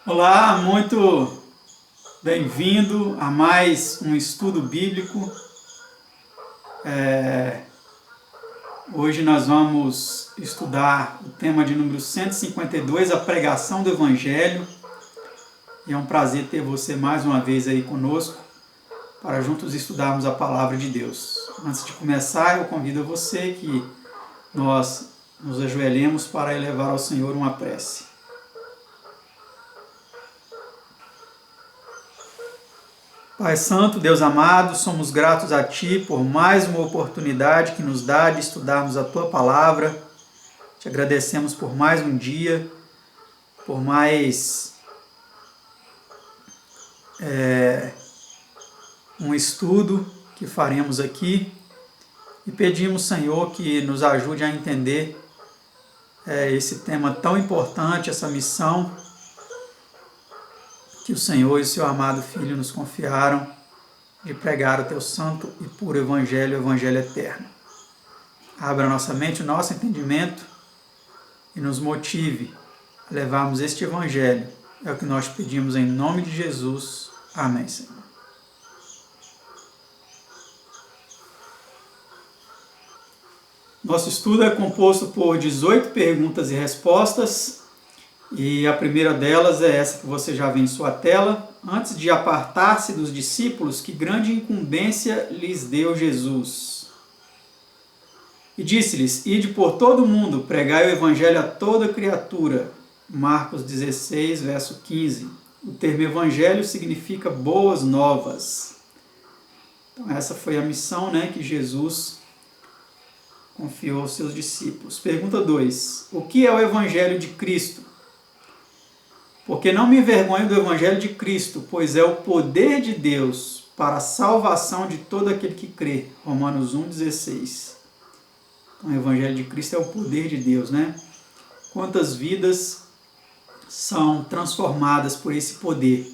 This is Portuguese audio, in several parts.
Olá, muito bem-vindo a mais um estudo bíblico. Hoje nós vamos estudar o tema de número 152, a pregação do Evangelho. E é um prazer ter você mais uma vez aí conosco para juntos estudarmos a Palavra de Deus. Antes de começar, eu convido você que nós nos ajoelhemos para elevar ao Senhor uma prece. Pai Santo, Deus amado, somos gratos a Ti por mais uma oportunidade que nos dá de estudarmos a Tua Palavra. Te agradecemos por mais um dia, por mais um estudo que faremos aqui. E pedimos, Senhor, que nos ajude a entender esse tema tão importante, essa missão que o Senhor e o seu amado Filho nos confiaram de pregar o Teu santo e puro Evangelho, o Evangelho eterno. Abra nossa mente, o nosso entendimento e nos motive a levarmos este Evangelho. É o que nós pedimos em nome de Jesus. Amém, Senhor. Nosso estudo é composto por 18 perguntas e respostas. E a primeira delas é essa que você já vê em sua tela. Antes de apartar-se dos discípulos, que grande incumbência lhes deu Jesus. E disse-lhes: Ide por todo o mundo, pregai o evangelho a toda criatura. Marcos 16, verso 15. O termo evangelho significa boas novas. Então essa foi a missão, que Jesus confiou aos seus discípulos. Pergunta 2. O que é o evangelho de Cristo? Porque não me envergonho do Evangelho de Cristo, pois é o poder de Deus para a salvação de todo aquele que crê. Romanos 1,16. Então, o Evangelho de Cristo é o poder de Deus, Quantas vidas são transformadas por esse poder?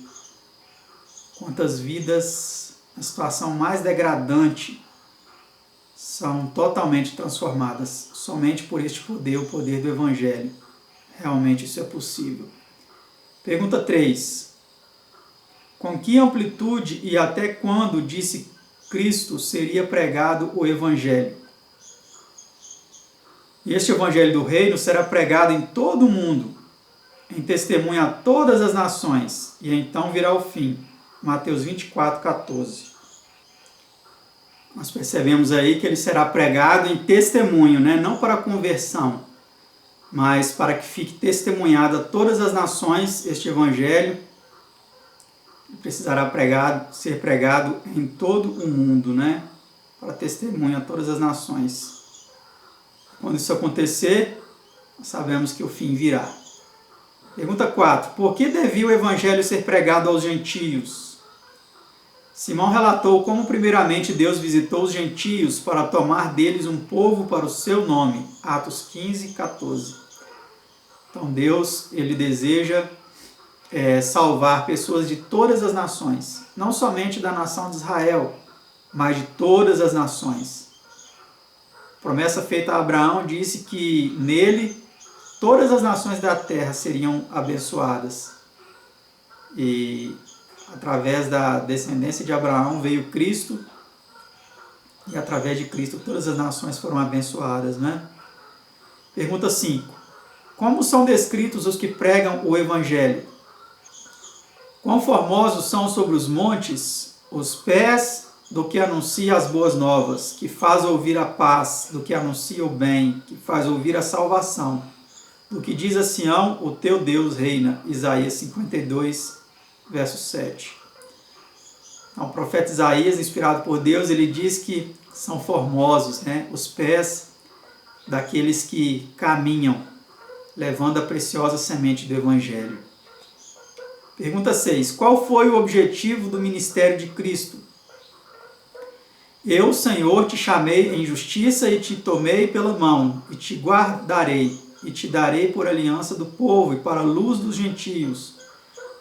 Quantas vidas, na situação mais degradante, são totalmente transformadas somente por este poder, o poder do Evangelho. Realmente isso é possível. Pergunta 3. Com que amplitude e até quando disse Cristo seria pregado o Evangelho? E este Evangelho do Reino será pregado em todo o mundo, em testemunho a todas as nações, e então virá o fim. Mateus 24, 14. Nós percebemos aí que ele será pregado em testemunho, não para conversão, mas para que fique testemunhado a todas as nações este Evangelho, precisará ser pregado em todo o mundo, para testemunho a todas as nações. Quando isso acontecer, nós sabemos que o fim virá. Pergunta 4. Por que devia o Evangelho ser pregado aos gentios? Simão relatou como primeiramente Deus visitou os gentios para tomar deles um povo para o seu nome. Atos 15, 14. Então Deus, ele deseja salvar pessoas de todas as nações, não somente da nação de Israel, mas de todas as nações. A promessa feita a Abraão disse que nele todas as nações da terra seriam abençoadas. E através da descendência de Abraão veio Cristo, e através de Cristo todas as nações foram abençoadas, Pergunta 5. Como são descritos os que pregam o Evangelho? Quão formosos são sobre os montes os pés do que anuncia as boas novas, que faz ouvir a paz, do que anuncia o bem, que faz ouvir a salvação, do que diz a Sião, o teu Deus reina. Isaías 52, verso 7. Então, o profeta Isaías, inspirado por Deus, ele diz que são formosos, os pés daqueles que caminham, levando a preciosa semente do Evangelho. Pergunta 6. Qual foi o objetivo do ministério de Cristo? Eu, Senhor, te chamei em justiça e te tomei pela mão, e te guardarei, e te darei por aliança do povo e para a luz dos gentios,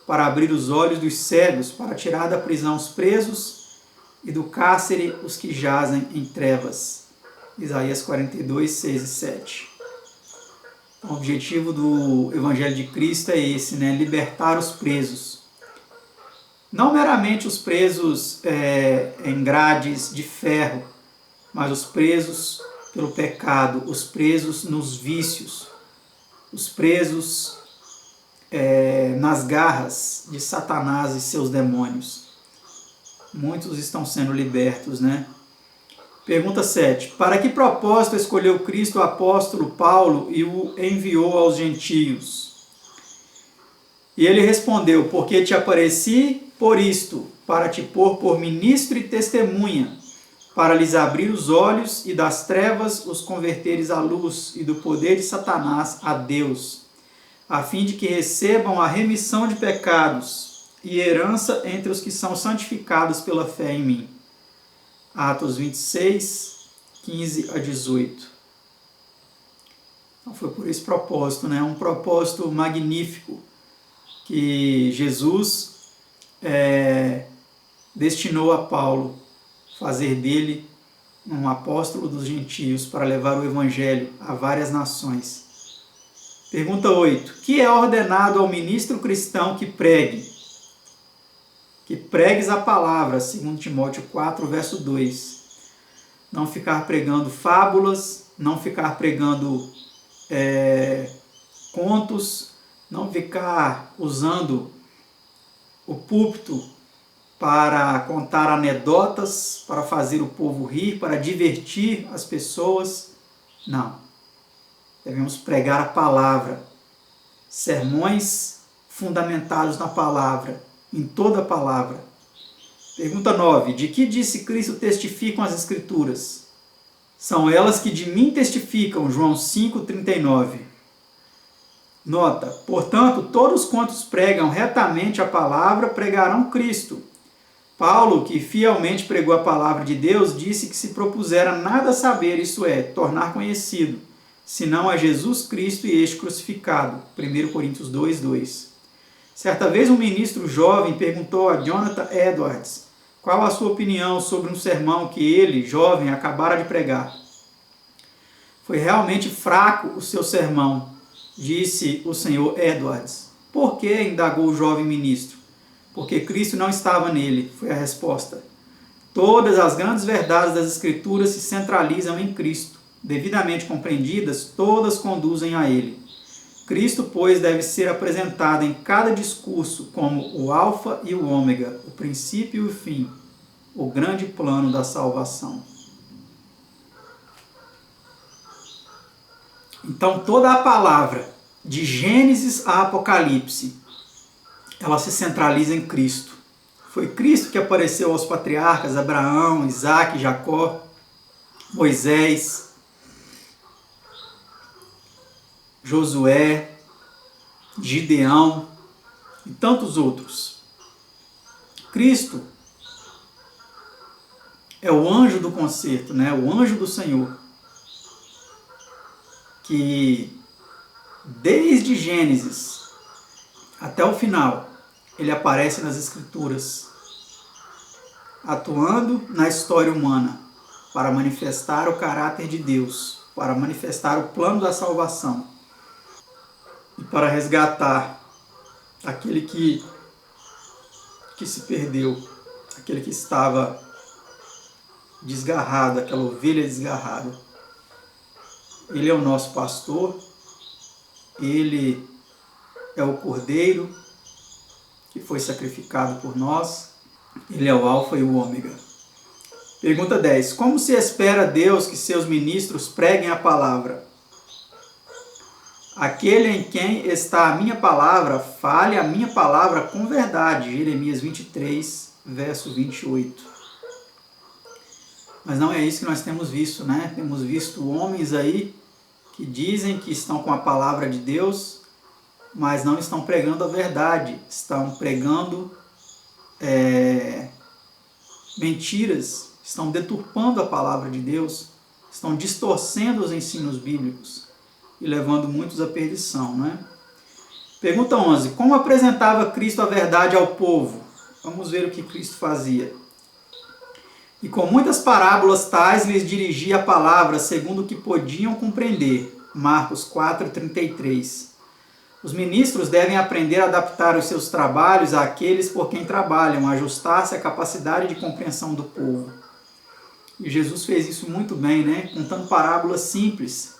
para abrir os olhos dos cegos, para tirar da prisão os presos e do cárcere os que jazem em trevas. Isaías 42, 6 e 7. O objetivo do Evangelho de Cristo é esse, né? Libertar os presos. Não meramente os presos em grades de ferro, mas os presos pelo pecado, os presos nos vícios, os presos nas garras de Satanás e seus demônios. Muitos estão sendo libertos, né? Pergunta 7. Para que propósito escolheu Cristo o apóstolo Paulo e o enviou aos gentios? E ele respondeu, porque te apareci por isto, para te pôr por ministro e testemunha, para lhes abrir os olhos e das trevas os converteres à luz e do poder de Satanás a Deus, a fim de que recebam a remissão de pecados e herança entre os que são santificados pela fé em mim. Atos 26, 15 a 18. Então foi por esse propósito, né? Um propósito magnífico que Jesus destinou a Paulo, fazer dele um apóstolo dos gentios para levar o evangelho a várias nações. Pergunta 8. Que é ordenado ao ministro cristão que pregue? Que pregues a palavra, segundo Timóteo 4, verso 2. Não ficar pregando fábulas, não ficar pregando contos, não ficar usando o púlpito para contar anedotas, para fazer o povo rir, para divertir as pessoas. Não. Devemos pregar a palavra. Sermões fundamentados na palavra, em toda a palavra. Pergunta 9. De que disse Cristo testificam as Escrituras? São elas que de mim testificam, João 5,39. Nota. Portanto, todos quantos pregam retamente a palavra, pregarão Cristo. Paulo, que fielmente pregou a palavra de Deus, disse que se propusera nada saber, isso é, tornar conhecido, senão a Jesus Cristo e este crucificado. 1 Coríntios 2, 2. Certa vez um ministro jovem perguntou a Jonathan Edwards qual a sua opinião sobre um sermão que ele, jovem, acabara de pregar. Foi realmente fraco o seu sermão, disse o senhor Edwards. Por que? Indagou o jovem ministro. Porque Cristo não estava nele, foi a resposta. Todas as grandes verdades das Escrituras se centralizam em Cristo. Devidamente compreendidas, todas conduzem a ele. Cristo, pois, deve ser apresentado em cada discurso como o alfa e o ômega, o princípio e o fim, o grande plano da salvação. Então, toda a palavra, de Gênesis a Apocalipse, ela se centraliza em Cristo. Foi Cristo que apareceu aos patriarcas Abraão, Isaac, Jacó, Moisés, Josué, Gideão e tantos outros. Cristo é o anjo do concerto, né? O anjo do Senhor, que desde Gênesis até o final, ele aparece nas Escrituras, atuando na história humana, para manifestar o caráter de Deus, para manifestar o plano da salvação e para resgatar aquele que se perdeu, aquele que estava desgarrado, aquela ovelha desgarrada. Ele é o nosso pastor, ele é o cordeiro que foi sacrificado por nós, ele é o alfa e o ômega. Pergunta 10. Como se espera Deus que seus ministros preguem a palavra? Aquele em quem está a minha palavra, fale a minha palavra com verdade. Jeremias 23, verso 28. Mas não é isso que nós temos visto, né? Temos visto homens aí que dizem que estão com a palavra de Deus, mas não estão pregando a verdade, estão pregando mentiras, estão deturpando a palavra de Deus, estão distorcendo os ensinos bíblicos e levando muitos à perdição, né? Pergunta 11. Como apresentava Cristo a verdade ao povo? Vamos ver o que Cristo fazia. E com muitas parábolas tais lhes dirigia a palavra segundo o que podiam compreender. Marcos 4:33. Os ministros devem aprender a adaptar os seus trabalhos àqueles por quem trabalham, ajustar-se à capacidade de compreensão do povo. E Jesus fez isso muito bem, né? Contando parábolas simples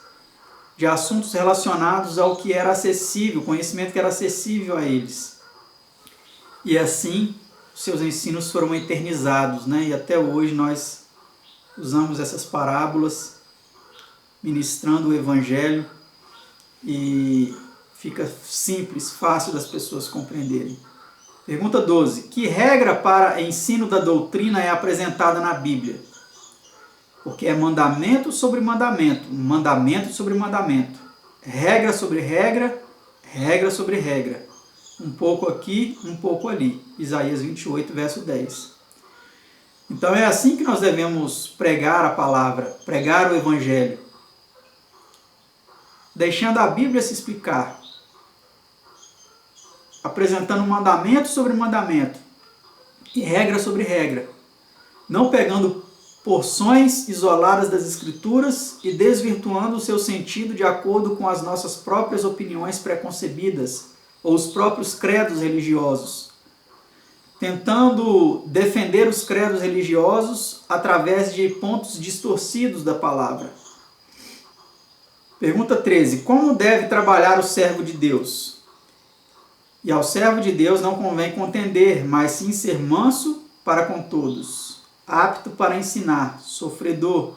de assuntos relacionados ao que era acessível, conhecimento que era acessível a eles. E assim, seus ensinos foram eternizados, né? E até hoje nós usamos essas parábolas ministrando o Evangelho e fica simples, fácil das pessoas compreenderem. Pergunta 12. Que regra para ensino da doutrina é apresentada na Bíblia? Porque é mandamento sobre mandamento, mandamento sobre mandamento, regra sobre regra, regra sobre regra. Um pouco aqui, um pouco ali. Isaías 28, verso 10. Então é assim que nós devemos pregar a palavra, pregar o Evangelho. Deixando a Bíblia se explicar. Apresentando mandamento sobre mandamento e regra sobre regra. Não pegando porções isoladas das Escrituras e desvirtuando o seu sentido de acordo com as nossas próprias opiniões preconcebidas ou os próprios credos religiosos, tentando defender os credos religiosos através de pontos distorcidos da palavra. Pergunta 13. Como deve trabalhar o servo de Deus? E ao servo de Deus não convém contender, mas sim ser manso para com todos, apto para ensinar, sofredor,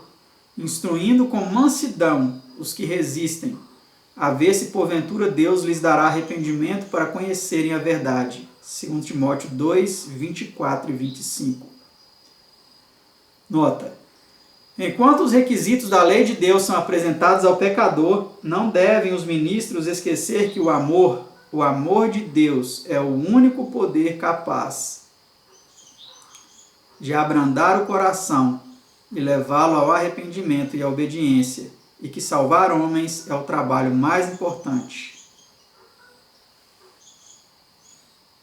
instruindo com mansidão os que resistem, a ver se porventura Deus lhes dará arrependimento para conhecerem a verdade. 2 Timóteo 2, 24 e 25. Nota. Enquanto os requisitos da lei de Deus são apresentados ao pecador, não devem os ministros esquecer que o amor de Deus é o único poder capaz de abrandar o coração e levá-lo ao arrependimento e à obediência, e que salvar homens é o trabalho mais importante.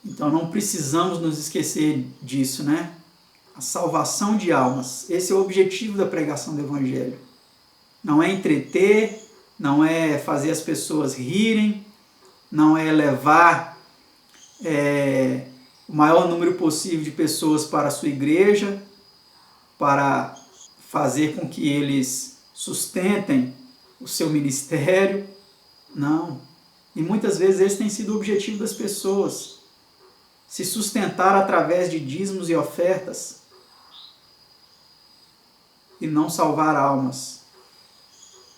Então não precisamos nos esquecer disso, né? A salvação de almas. Esse é o objetivo da pregação do Evangelho. Não é entreter, não é fazer as pessoas rirem, não é levar o maior número possível de pessoas para a sua igreja, para fazer com que eles sustentem o seu ministério. Não. E muitas vezes esse tem sido o objetivo das pessoas. Se sustentar através de dízimos e ofertas e não salvar almas.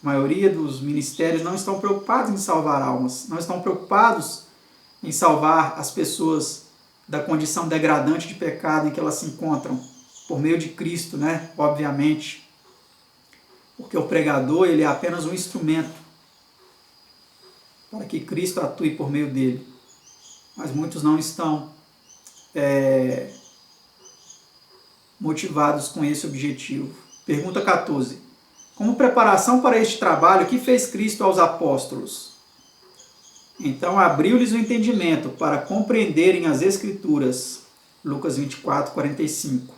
A maioria dos ministérios não estão preocupados em salvar almas, não estão preocupados em salvar as pessoas da condição degradante de pecado em que elas se encontram, por meio de Cristo, né? Obviamente. Porque o pregador, ele é apenas um instrumento para que Cristo atue por meio dele. Mas muitos não estão motivados com esse objetivo. Pergunta 14. Como preparação para este trabalho, o que fez Cristo aos apóstolos? Então abriu-lhes o entendimento para compreenderem as Escrituras. Lucas 24, 45.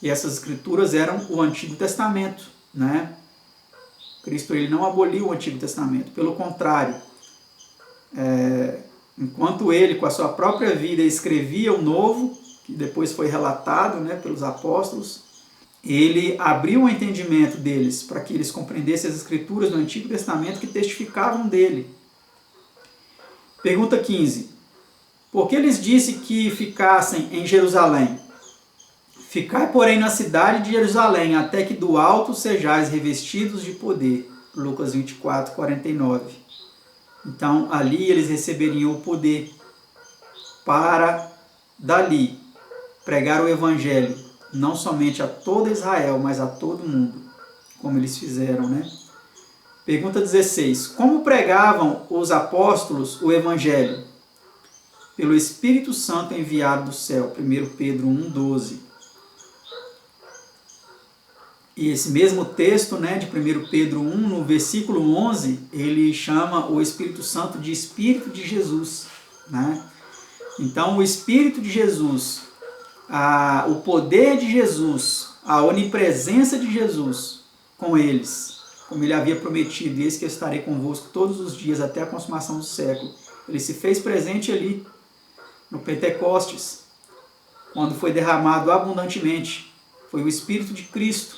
E essas Escrituras eram o Antigo Testamento, né? Cristo ele não aboliu o Antigo Testamento, pelo contrário. Enquanto ele, com a sua própria vida, escrevia o Novo, que depois foi relatado, né, pelos apóstolos, ele abriu o entendimento deles para que eles compreendessem as Escrituras do Antigo Testamento que testificavam dele. Pergunta 15. Por que lhes disse que ficassem em Jerusalém? Ficai, porém, na cidade de Jerusalém, até que do alto sejais revestidos de poder. Lucas 24, 49. Então, ali eles receberiam o poder para, dali, pregar o Evangelho, não somente a todo Israel, mas a todo mundo, como eles fizeram, né? Pergunta 16. Como pregavam os apóstolos o Evangelho? Pelo Espírito Santo enviado do céu. 1 Pedro 1,12. E esse mesmo texto, né, de 1 Pedro 1, no versículo 11, ele chama o Espírito Santo de Espírito de Jesus, né? Então, o Espírito de Jesus, o poder de Jesus, a onipresença de Jesus com eles, como ele havia prometido, e eis que eu estarei convosco todos os dias até a consumação do século. Ele se fez presente ali, no Pentecostes, quando foi derramado abundantemente. Foi o Espírito de Cristo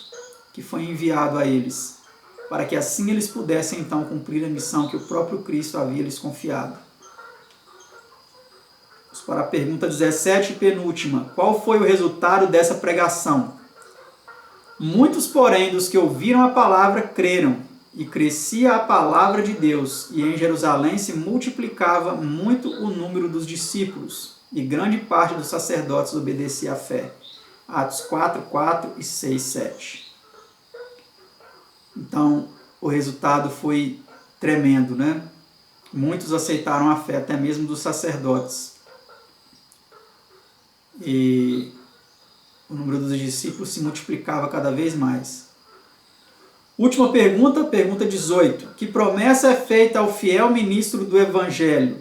que foi enviado a eles, para que assim eles pudessem então cumprir a missão que o próprio Cristo havia lhes confiado. Vamos para a pergunta 17 e penúltima. Qual foi o resultado dessa pregação? Muitos, porém, dos que ouviram a palavra creram, e crescia a palavra de Deus, e em Jerusalém se multiplicava muito o número dos discípulos, e grande parte dos sacerdotes obedecia à fé. Atos 4, 4 e 6, 7. Então, o resultado foi tremendo, né? Muitos aceitaram a fé, até mesmo dos sacerdotes. E o número dos discípulos se multiplicava cada vez mais. Última pergunta, pergunta 18. Que promessa é feita ao fiel ministro do Evangelho?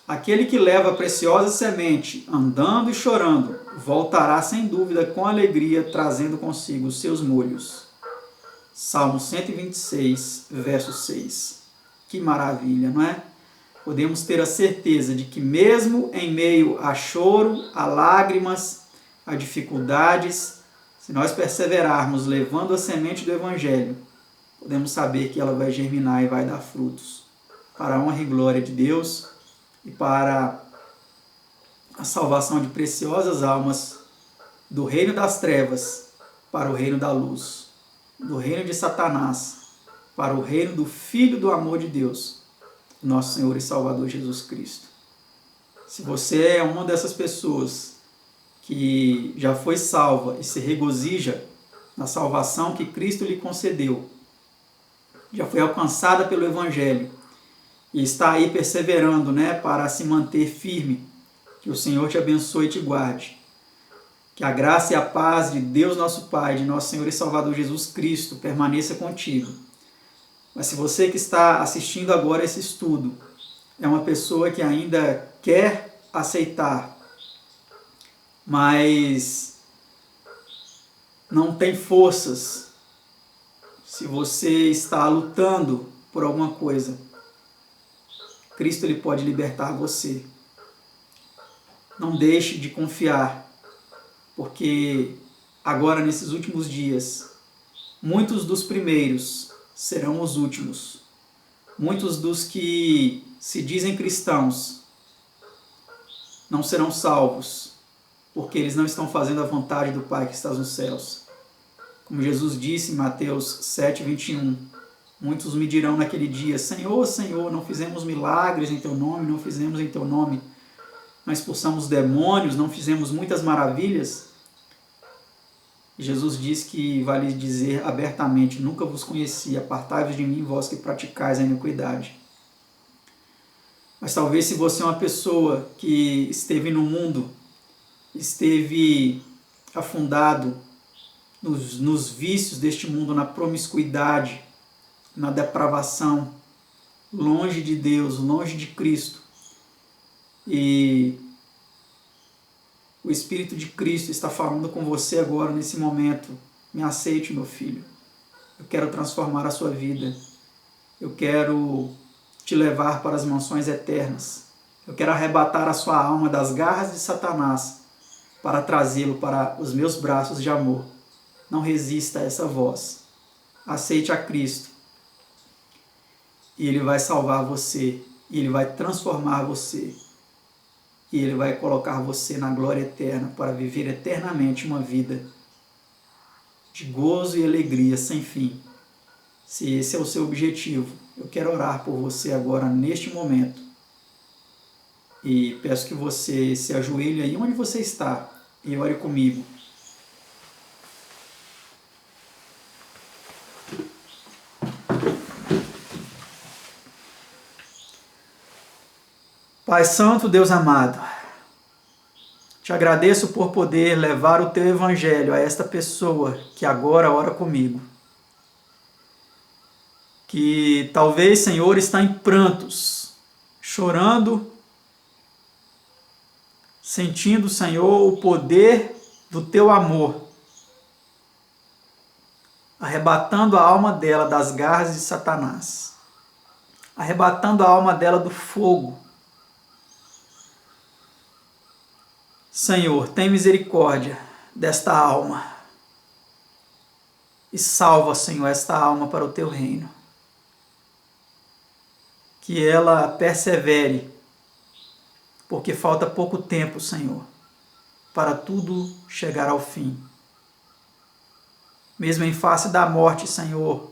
Aquele que leva a preciosa semente, andando e chorando, voltará sem dúvida com alegria, trazendo consigo os seus molhos. Salmo 126, verso 6. Que maravilha, não é? Podemos ter a certeza de que mesmo em meio a choro, a lágrimas, a dificuldades, se nós perseverarmos levando a semente do Evangelho, podemos saber que ela vai germinar e vai dar frutos para a honra e glória de Deus e para a salvação de preciosas almas do reino das trevas para o reino da luz, do reino de Satanás para o reino do Filho do amor de Deus, nosso Senhor e Salvador Jesus Cristo. Se você é uma dessas pessoas que já foi salva e se regozija na salvação que Cristo lhe concedeu, já foi alcançada pelo Evangelho e está aí perseverando, né, para se manter firme, que o Senhor te abençoe e te guarde. Que a graça e a paz de Deus nosso Pai, de nosso Senhor e Salvador Jesus Cristo permaneça contigo. Mas se você que está assistindo agora esse estudo é uma pessoa que ainda quer aceitar, mas não tem forças, se você está lutando por alguma coisa, Cristo ele pode libertar você. Não deixe de confiar, porque agora nesses últimos dias, muitos dos primeiros serão os últimos. Muitos dos que se dizem cristãos não serão salvos, porque eles não estão fazendo a vontade do Pai que está nos céus. Como Jesus disse em Mateus 7, 21, muitos me dirão naquele dia, Senhor, Senhor, não fizemos milagres em Teu nome, não fizemos em Teu nome, não expulsamos demônios, não fizemos muitas maravilhas. Jesus diz que vai lhes dizer abertamente, nunca vos conheci, apartai-vos de mim, vós que praticais a iniquidade. Mas talvez se você é uma pessoa que esteve no mundo, esteve afundado nos vícios deste mundo, na promiscuidade, na depravação, longe de Deus, longe de Cristo, e o Espírito de Cristo está falando com você agora, nesse momento. Me aceite, meu filho. Eu quero transformar a sua vida. Eu quero te levar para as mansões eternas. Eu quero arrebatar a sua alma das garras de Satanás para trazê-lo para os meus braços de amor. Não resista a essa voz. Aceite a Cristo. E Ele vai salvar você. E Ele vai transformar você. E Ele vai colocar você na glória eterna para viver eternamente uma vida de gozo e alegria sem fim. Se esse é o seu objetivo, eu quero orar por você agora, neste momento. E peço que você se ajoelhe aí onde você está e ore comigo. Pai Santo, Deus amado, te agradeço por poder levar o Teu Evangelho a esta pessoa que agora ora comigo. Que talvez, Senhor, está em prantos, chorando, sentindo, Senhor, o poder do Teu amor, a arrebatando a alma dela das garras de Satanás, arrebatando a alma dela do fogo. Senhor, tem misericórdia desta alma e salva, Senhor, esta alma para o teu reino. Que ela persevere, porque falta pouco tempo, Senhor, para tudo chegar ao fim. Mesmo em face da morte, Senhor,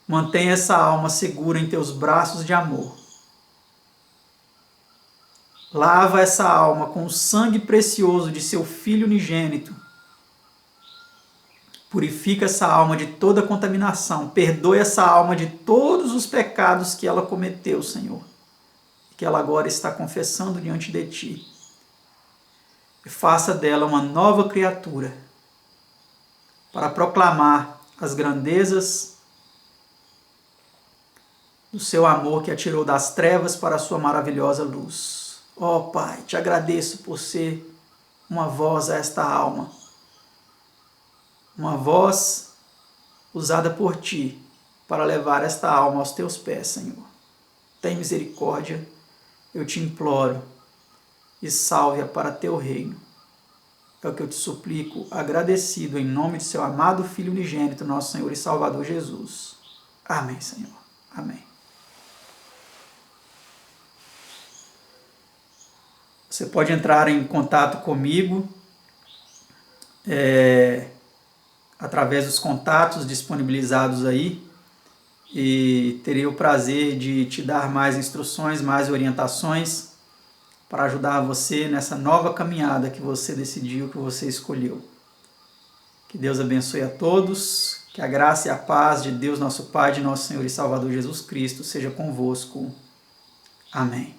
mantenha essa alma segura em teus braços de amor. Lava essa alma com o sangue precioso de seu Filho unigênito. Purifica essa alma de toda contaminação. Perdoe essa alma de todos os pecados que ela cometeu, Senhor, que ela agora está confessando diante de Ti. E faça dela uma nova criatura para proclamar as grandezas do seu amor que a tirou das trevas para a sua maravilhosa luz. Ó Pai, te agradeço por ser uma voz a esta alma, uma voz usada por Ti para levar esta alma aos Teus pés, Senhor. Tem misericórdia, eu te imploro, e salve-a para Teu reino. É o que eu te suplico, agradecido, em nome de Seu amado Filho unigênito, nosso Senhor e Salvador Jesus. Amém, Senhor. Amém. Você pode entrar em contato comigo através dos contatos disponibilizados aí, e terei o prazer de te dar mais instruções, mais orientações para ajudar você nessa nova caminhada que você decidiu, que você escolheu. Que Deus abençoe a todos, que a graça e a paz de Deus, nosso Pai, de nosso Senhor e Salvador Jesus Cristo seja convosco. Amém.